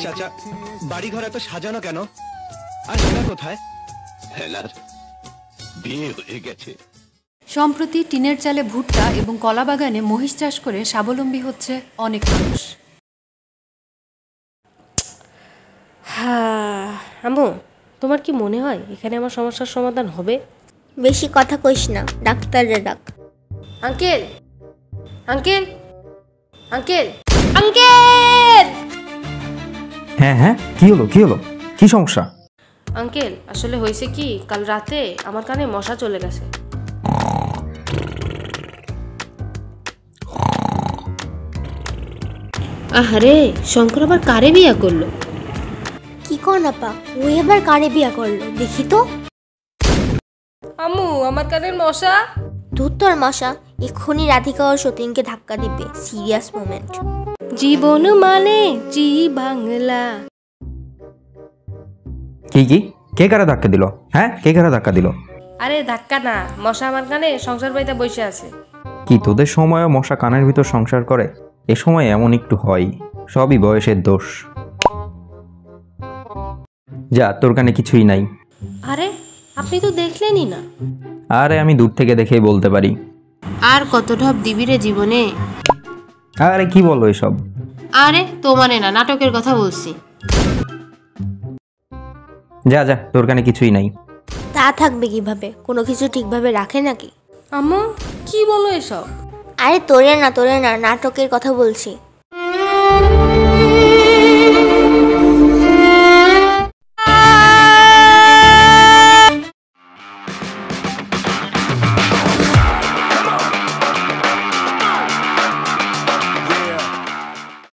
চাচা, বাড়ি ঘর এত সাজানো কেন? আর হেলা কোথায়? হেলার বিয়ে হয়ে গেছে। সম্প্রতি টিনের চালে ভুট্টা এবং কলা বাগানে মহিষ চাষ করে স্বাবলম্বী হচ্ছে অনেক মানুষ। হ্যাঁ আম্মু, তোমার কি মনে হয় এখানে আমার সমস্যার সমাধান হবে? বেশি কথা কইস না, ডাক্তাররে ডাক। Uncle, uncle, uncle, uncle! হ্যাঁ হ্যাঁ, কি হলো কি হলো, কি সমস্যা? আঙ্কেল আসলে হয়েছে কি, কাল রাতে আমার কানে মশা চলে গেছে। আহারে, শঙ্কর আবার কারে বিয়া করলো? কি কন আপা, ওই এবার কারে বিয়া করলো দেখি তো। আম্মু, আমার কানের মশা। ধুর তোর মশা, এক্ষুনি রাধিকা ও সতীনকে ধাক্কা দিবে। Serious moment. জীবন মানে জি বাংলা। কি কি, কে কারা ধাক্কা দিল? হ্যাঁ, কে কারা ধাক্কা দিল? আরে ধাক্কা না, মশা আমার কানে সংসার বাড়িতে বসে আছে। কি তোদের সময়ও মশা কানের ভিতর সংসার করে? এ সময় এমন একটু হয়, সবই বয়সের দোষ। যা, তোর কানে কিছুই নাই। আরে আপনি তো দেখলেনই না। আরে আমি দূর থেকে দেখেই বলতে পারি। আর কত ঢপ দিবি রে জীবনে? আরে কি বলো এসব? আরে তোমারে না, নাটকের কথা বলছি। যা যা, তোর কানে কিছুই নাই। তা থাকবে কিভাবে, কোনো কিছু ঠিকভাবে রাখে নাকি? আম্মু কি বলো এসব? আরে তোরে না, নাটকের কথা বলছি।